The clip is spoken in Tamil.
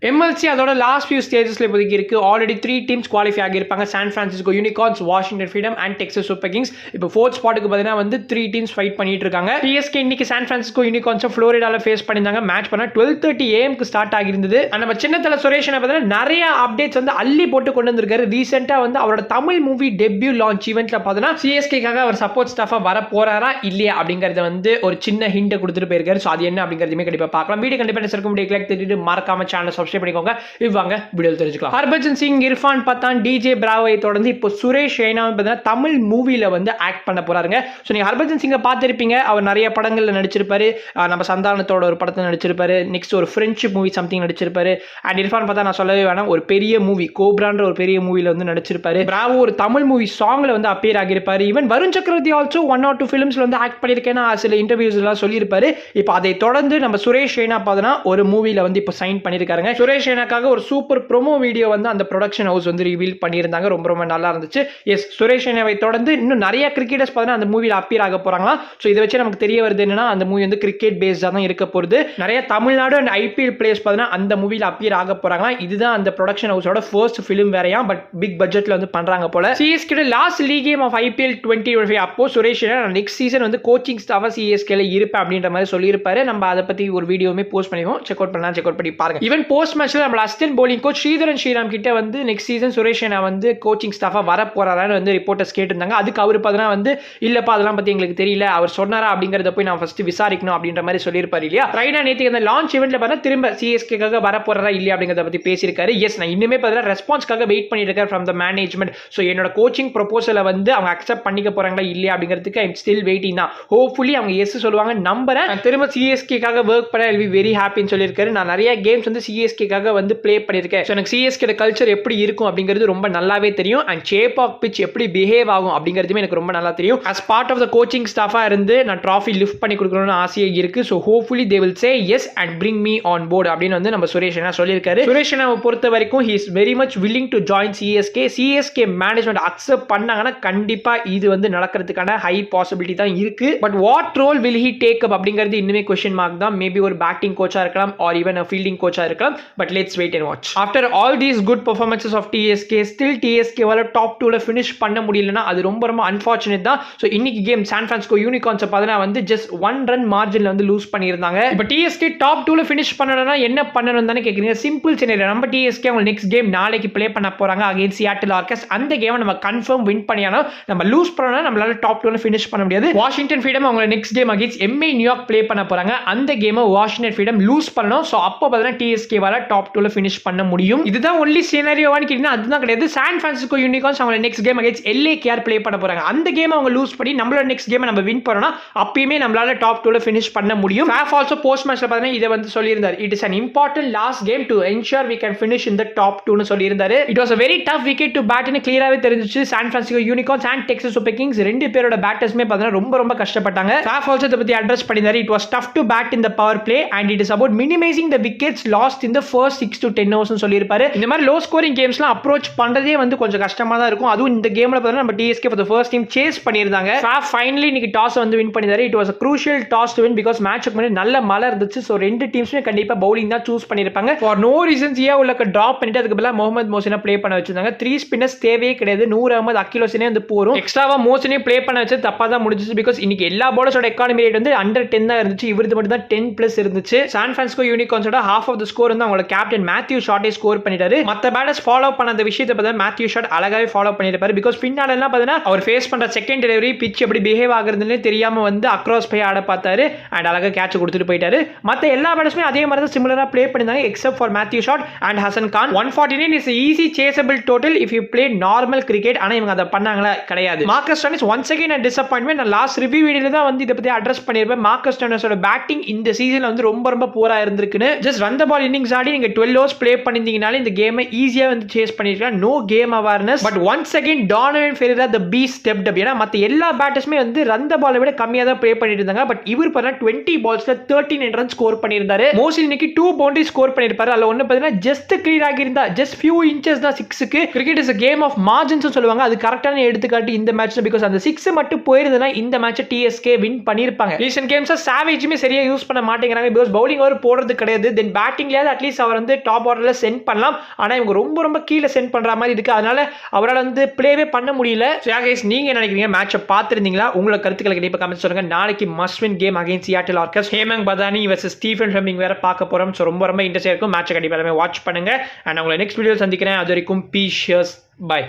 MLC அதோட லாஸ்ட் ஃபியூ ஸ்டேஜஸ்ல இப்போதைக்கு இருக்கு. ஆல்ரெடி 3 டீம்ஸ் குவாலிஃபை ஆகியிருப்பாங்க. San Francisco Unicorns, Washington Freedom and Texas Super Kings. இப்போ 4th ஸ்பாட்டுக்கு பார்த்தீங்கன்னா வந்து 3 டீம்ஸ் ஃபைட் பண்ணிட்டு இருக்காங்க. பிஎஸ்கே இன்னைக்கு சான் பிரான்சிஸ்கோ யூனிகார்ன்ஸை ஃப்ளோரிடால ஃபேஸ் பண்ணியிருந்தாங்க. மேட்ச் பண்ண 12:30 AM ஸ்டார்ட் ஆகியிருந்தது. நம்ம சின்னத்தல சுரேஷ் பார்த்தீங்கன்னா நிறைய அப்டேட்ஸ் வந்து அள்ளி போட்டு கொண்டு வந்திருக்காரு. ரீசெண்டா வந்து அவரோட தமிழ் மூவி டெபியூ லான்ச் ஈவெண்ட்ல பார்த்தீங்கன்னா சிஎஸ்கேக்காக அவர் சப்போர்ட் ஸ்டாஃபா வர போறாரா இல்லையா அப்படிங்கறத வந்து ஒரு சின்ன ஹிண்ட் கொடுத்துட்டு போயிருக்காரு. ஸோ அது என்ன அப்படிங்கிறதுமே கண்டிப்பாக பார்க்கலாம். வீடியோ கண்டிப்பாக இருக்க முடியும். லைக் தெரிவித்து மறக்காம சேனல் சப்ஸ்கிரைப் பண்ணிக்கோங்க. வாங்க வீடியோ தெரிஞ்சுக்கலாம். ஹர்பஜன் சிங், இர்ஃபான் பத்தான், டிஜே பிராவோவை தொடர்ந்து இப்போ சுரேஷ் ரெய்னா தமிழ் மூவில வந்து ஆக்ட் பண்ண போறாருங்க. ஸோ நீங்க ஹர்பஜன் சிங்கை பார்த்திருப்பீங்க. அவர் நிறைய படங்கள்ல நடிச்சிருப்பாரு. நம்ம சந்தானத்தோட ஒரு படத்தில் நடிச்சிருப்பாரு. நெக்ஸ்ட் ஒரு ஃப்ரெண்ட்ஷிப் மூவி சம்திங் நடிச்சிருப்பாரு. அண்ட் இர்ஃபான் பார்த்தா நான் சொல்லவே வேணாம், ஒரு பெரிய மூவி கோப்ரான்ற ஒரு பெரிய மூவில வந்து நடிச்சிருப்பாரு. பிராவோ ஒரு தமிழ் மூவி சாங்ல வந்து அப்பியர் ஆகியிருப்பாரு. ஈவன் வருண் சக்கரவர்த்தி ஆல்சோ 1 or 2 ஃபிலிம்ஸ்ல வந்து ஆக்ட் பண்ணியிருக்கேன்னு சில இன்டர்வியூஸ் எல்லாம் சொல்லியிருப்பாரு. இப்போ அதை தொடர்ந்து நம்ம சுரேஷ் ரெய்னா பார்த்தா ஒரு மூவில வந்து இப்போ சைன் பண்ணியிருக்காங்க. சுரேஷ் ரெய்னாக்காக ஒரு சூப்பர் ப்ரோமோ வீடியோ வந்து அந்த ப்ரொடக்ஷன் ஹவுஸ் வந்து ரிவீல் பண்ணியிருந்தாங்க. ரொம்ப ரொம்ப நல்லா இருந்துச்சு. எஸ், சுரேஷ் ரெய்னாவை தொடர்ந்து இன்னும் நிறைய கிரிக்கெட்டர்ஸ் பார்த்தீங்கன்னா அந்த மூவியில் அப்பியர் ஆக போறாங்களா. ஸோ இதை வச்சு நமக்கு தெரிய வருது என்னன்னா அந்த மூவி வந்து கிரிக்கெட் பேஸ்டாக தான் இருக்க போகுது. நிறைய தமிழ்நாடு அண்ட் IPL பிளேயர்ஸ் பார்த்தீங்கன்னா அந்த மூவியில் அப்பியர் ஆக போறாங்களா. இதுதான் அந்த ப்ரொடக்ஷன் ஹவுஸோட ஃபர்ஸ்ட் ஃபிலிம் வேறையா, பட் பிக் பட்ஜெட்ல வந்து பண்றாங்க போல. CSK last league game of IPL 2025 அப்போ சுரேஷ் ரெய்னா நெக்ஸ்ட் சீசன் வந்து கோச்சிங் ஸ்டாஃபா சிஎஸ்கேல இருப்பேன் அப்படின்ற மாதிரி சொல்லியிருப்பாரு. நம்ம அதை பத்தி ஒரு வீடியோமே போஸ்ட் பண்ணிடுவோம். செக் அவுட் பண்ணலாம், செக் அவுட் பண்ணி பாருங்க. ஈவன் போஸ்ட் மேட்ச்ல நம்ம assistant bowling coach Sridharan Sriram கிட்ட வந்து நெக்ஸ்ட் சீசன் சுரேஷ் ரெய்னா வந்து கோச்சிங் ஸ்டாஃபா வர போறாரான்னு வந்து ரிப்போர்ட்டர்ஸ் கேட்டிருந்தாங்க. அதுக்கு அவர் பார்த்தீங்கன்னா வந்து இல்லப்பா அதெல்லாம் பத்தி எங்களுக்கு தெரியல, அவர் சொன்னாரா அப்படிங்கறத போய் நான் ஃபர்ஸ்ட் விசாரிக்கணும் அப்படின்ற மாதிரி சொல்லியிருப்பாரு இல்லையா. ரைனா நேற்று அந்த லான்ச் ஈவெண்ட்ல பார்த்தா திரும்ப சிஎஸ்கேக்காக வர போறாரா இல்லையா அப்படிங்கறத பத்தி பேசியிருக்காரு. எஸ், நான் இன்னுமே பார்த்தீங்கன்னா ரெஸ்பான்ஸ்க்காக வெயிட் பண்ணிட்டு இருக்கேன் ஃப்ரம் த மேனேஜ்மெண்ட். ஸோ என்னோட கோச்சிங் ப்ரொபோசலை வந்து அவங்க அக்செப்ட் பண்ணிக்க போறாங்களா இல்லையா அப்படிங்கிறதுக்கு ஐம் ஸ்டில் வெயிட்டிங் தான். ஹோப்ஃபுல்லி அவங்க எஸ் சொல்லுவாங்க நம்புறேன். திரும்ப சிஎஸ்கேக்காக ஒர்க் பண்ண வில் பி வெரி ஹாப்பின்னு சொல்லியிருக்காரு. நான் நிறைய கேம்ஸ் வந்து சிஎஸ்கேக்காக வந்து ப்ளே பண்ணியிருக்கேன். ஸோ எனக்கு சிஎஸ்கே கல்ச்சர் எப்படி இருக்கும் அப்படிங்கிறது ரொம்ப நல்லாவே தெரியும். அண்ட் ஷேப் ஆஃப் பிச் எப்படி பிஹேவ் ஆகும் அப்படிங்கிறதுமே எனக்கு ரொம்ப நல்லா தெரியும். As part of the coaching ஸ்டாஃபா இருந்து நான் ட்ராஃபி லிஃப்ட் பண்ணி கொடுக்கணும்னு ஆசையே இருக்கு. So hopefully they will say yes and bring me on board அப்படின்னு வந்து நம்ம சுரேஷ் ரெய்னா சொல்லியிருக்காரு. சுரேஷ் ரெய்னாவை பொறுத்த வரைக்கும் he is very much willing to join CSK. CSK management accept பண்ணாங்கன்னா கண்டிப்பா இது வந்து நடக்கிறதுக்கான ஹை பாசிபிலிட்டி தான் இருக்கு. But what role will he take up அப்படிங்கிறது இன்னுமே கொஸ்டின் மார்க் தான். மேபி ஒரு பேட்டிங் கோச்சா இருக்கலாம் ஆர் ஈவன் ஃபீல்டிங் கோச்சா இருக்கலாம். But let's wait and watch. After all these good performances of TSK still டிஎஸ்கேவால டாப் 2ல ஃபினிஷ் பண்ண முடியலன்னா அது ரொம்ப ரொம்ப அன்ஃபார்ச்சுனேட் தான். ஸோ இன்னைக்கு கேம் சான் பிரான்சிஸ்கோ யூனிகார்ன்ஸ் பார்த்தீங்கன்னா வந்து ஜஸ்ட் 1 run மார்ஜின்ல வந்து லூஸ் பண்ணியிருந்தாங்க. இப்போ டிஎஸ்கே டாப் 2ல ஃபினிஷ் பண்ணணும்னா என்ன பண்ணணும் தானே கேட்குறீங்க. Simple scenario. நம்ம டிஎஸ்கே அவங்க நெக்ஸ்ட் கேம் நாளைக்கு ப்ளே பண்ண போறாங்க அகைன்ஸ்ட் சியாட்டில் ஆர்கஸ். அந்த கேமை நம்ம கன்ஃபார்ம் வின் பண்ணியானோம். நம்ம லூஸ் பண்ணோம்னா நம்மளால டாப் 2ல ஃபினிஷ் பண்ண முடியாது. வாஷிங்டன் ஃப்ரீடம் அவங்க next game against MI New York play பண்ண போறாங்க. அந்த கேமை வாஷிங்டன் ஃப்ரீடம் லூஸ் பண்ணணும். ஸோ அப்போ பார்த்தீங்கன்னா டிஎஸ்கேவால டாப் 2ல ஃபினிஷ் பண்ண முடியும். இதுதான் ஒன்லி சினரியோவான்னு கேட்டீங்கன்னா அதுதான் கிடையாது. சான் பிரான்சிஸ்கோ யூனிகார்ன்ஸ் அவங்க next game against LAKR play பண்ண போறாங்க. அந்த கேம் அவங்க லூஸ் பண்ணி நம்மளோட நெக்ஸ்ட் கேமை நம்ம வின் பண்ணோம்னா அப்பயுமே நம்மளால டாப் 2ல ஃபினிஷ் பண்ண முடியும். ஃபேஃப் ஆல்சோ போஸ்ட் மேட்ச்ல பார்த்தீங்கன்னா இதை வந்து சொல்லியிருந்தார். It is an important last game to ensure we can finish in the top 2 னு சொல்லியிருந்தாரு. It was a very tough wicket to bat னு கிளியராவே தெரிஞ்சிச்சு. San Francisco Unicorns and Texas Super Kings ரெண்டு பேரோட பேட்டர்ஸ்மே பார்த்தீங்கன்னா ரொம்ப ரொம்ப கஷ்டப்பட்டாங்க. ஃபேஃப் ஆல்சோ இதை பத்தி அட்ரஸ் பண்ணியிருந்தாரு. It was tough to bat in the power play and it is about minimizing the wickets lost in the first 6 to 10 overs னு சொல்லியிருப்பாரு. இந்த மாதிரி லோ ஸ்கோரிங் கேம்ஸ்லாம் அப்ரோச் பண்றதே வந்து கொஞ்சம் கஷ்டமா தான் இருக்கும். அதுவும் இந்த கேம்ல பார்த்தீங்கன்னா நம்ம TSK for the first time chase பண்ணியிருந்தாங்க. ஃபேஃப் ஃபைனலி இன்னைக்கு டாஸ் வந்து வின் பண்ணிட்டாரு. It was a crucial toss to win because மேட்ச்க்கு முன்னாடி நல்ல மழை இருந்துச்சு. ஸோ ரெண்டு டீம்ஸுமே கண்டிப்பா பவுலிங் தான் சூஸ் பண்ணியிருப்பாங்க. ஃபார் நோ ரீசன்ஸ் உள்ளக்க ட்ராப் பண்ணிட்டு அதுக்கு பதிலாக முகமது மோசினை ப்ளே பண்ண வச்சிருந்தாங்க. 3 ஸ்பின்னர்ஸ் தேவையே கிடையாது. நூர் அகமது அக்கிலோசினே வந்து போரும். எக்ஸ்ட்ராவா மோசினே ப்ளே பண்ண வச்சு தப்பா தான் முடிஞ்சிச்சு. பிகாஸ் இன்னைக்கு எல்லா பவுலர்ஸோட எக்கானமி ரேட் வந்து அண்டர் 10 தான் இருந்துச்சு. இவருக்கு மட்டும் தான் 10+ இருந்துச்சு. சான் பிரான்சிஸ்கோ யூனிகார்ன்ஸோட ஹாஃப் ஆஃப் த ஸ்கோர் வந்து அவங்களோட கேப்டன் மேத்யூ ஷாட்டே ஸ்கோர் பண்ணிட்டாரு. மற்ற பேட்டர்ஸ் ஃபாலோ பண்ண அந்த விஷயத்தை பார்த்தா மேத்யூ ஷாட் அழகாவே ஃபாலோ பண்ணிருப்பாரு. பிகாஸ் பின்னால எல்லாம் பார்த்தீங்கன்னா அவர் ஃபேஸ் பண்ற செகண்ட் டெலிவரி பிச் எப்படி பிஹேவ் ஆகுறதுன்னு தெரியாம வந்து அக்ராஸ் போய் ஆட பார்த்தாரு அண்ட் அழகா கேட்ச் கொடுத்துட்டு போயிட்டாரு. மற்ற எல்லா பேட்ஸ்மே அதே மாதிரி தான் சிமிலரா ப்ளே பண்ணிருந்தாங்க except for Matthew Short and Hasan Khan. 149 is easy chaseable total if you play normal cricket. ஆனா இவங்க அதை பண்ணாங்களா கிடையாது. Marcus Stoinis once again a disappointment. நான் லாஸ்ட் ரிவ்யூ வீடியோல தான் வந்து இதை பத்தி அட்ரஸ் பண்ணிருப்பேன். மார்க்கஸ் ஸ்டோனிஸோட பேட்டிங் இந்த சீசன்ல வந்து ரொம்ப ரொம்ப பூரா இருந்திருக்குன்னு. Just run the ball innings ஆடி நீங்க 12 overs ப்ளே பண்ணிருந்தீங்கனால இந்த கேமை ஈஸியா வந்து சேஸ் பண்ணிருக்கலாம். No game awareness. But once again Donovan Ferreira the beast stepped up. ஏன்னா மத்த எல்லா பேட்டர்ஸ்மே வந்து ரன் த பாலை விட கம்மியா தான் ப்ளே பண்ணிட்டு இருந்தாங்க. பட் இவர் பார்த்தா 20 balls-ல 39 runs ஸ்கோர் பண்ணியிருந்தாரு. மோஸ்ட்லி இன்னைக்கு 2 boundaries ஸ்கோர் பண்ணிருப்பாரு. அதுல ஒன்னு பார்த்தீங்கன்னா ஜஸ்ட் கிளியர் ஆகியிருந்தா ஜஸ்ட் ஃபியூ இன்ச்சஸ் தான் 6க்கு. Cricket is a game of margins சொல்லுவாங்க. அது கரெக்டான எடுத்துக்காட்டு இந்த மேட்ச்ல. பிகாஸ் அந்த 6 மட்டும் போயிருந்தா இந்த மேட்ச் டிஎஸ்கே வின் பண்ணிருப்பாங்க. ரீசன்ட் கேம்ஸ் சாவேஜுமே சரியா யூஸ் பண்ண மாட்டேங்கிறாங்க. பிகாஸ் பவுலிங் ஓவர் போடுறது கிடையாது. தென் பேட்டிங்லயாவது அட்லீஸ்ட் அவர் வந்து டாப் ஆர்டரில் சென்ட் பண்ணலாம். ஆனால் இவங்க ரொம்ப ரொம்ப கீழே சென்ட் பண்ணுற மாதிரி இருக்குது. அதனால அவரால் வந்து ப்ளேவே பண்ண முடியல. ஸோ கைஸ், நீங்கள் என்ன நினைக்கிறீங்க? மேட்சை பார்த்துருந்தீங்களா? உங்களோட கருத்துக்களை கண்டிப்பாக கமெண்ட் சொல்லுங்கள். நாளைக்கு must win game against Seattle Orcas. Hemang Badani versus Stephen Fleming வேற பார்க்க போகிறோம். ஸோ ரொம்ப ரொம்ப இன்ட்ரெஸ்டாக இருக்கும். மேட்சை கண்டிப்பாக எல்லாமே வாட்ச் பண்ணுங்கள். அண்ட் உங்களை நெக்ஸ்ட் வீடியோ சந்திக்கிறேன். அது வரைக்கும் பீஸ், பை.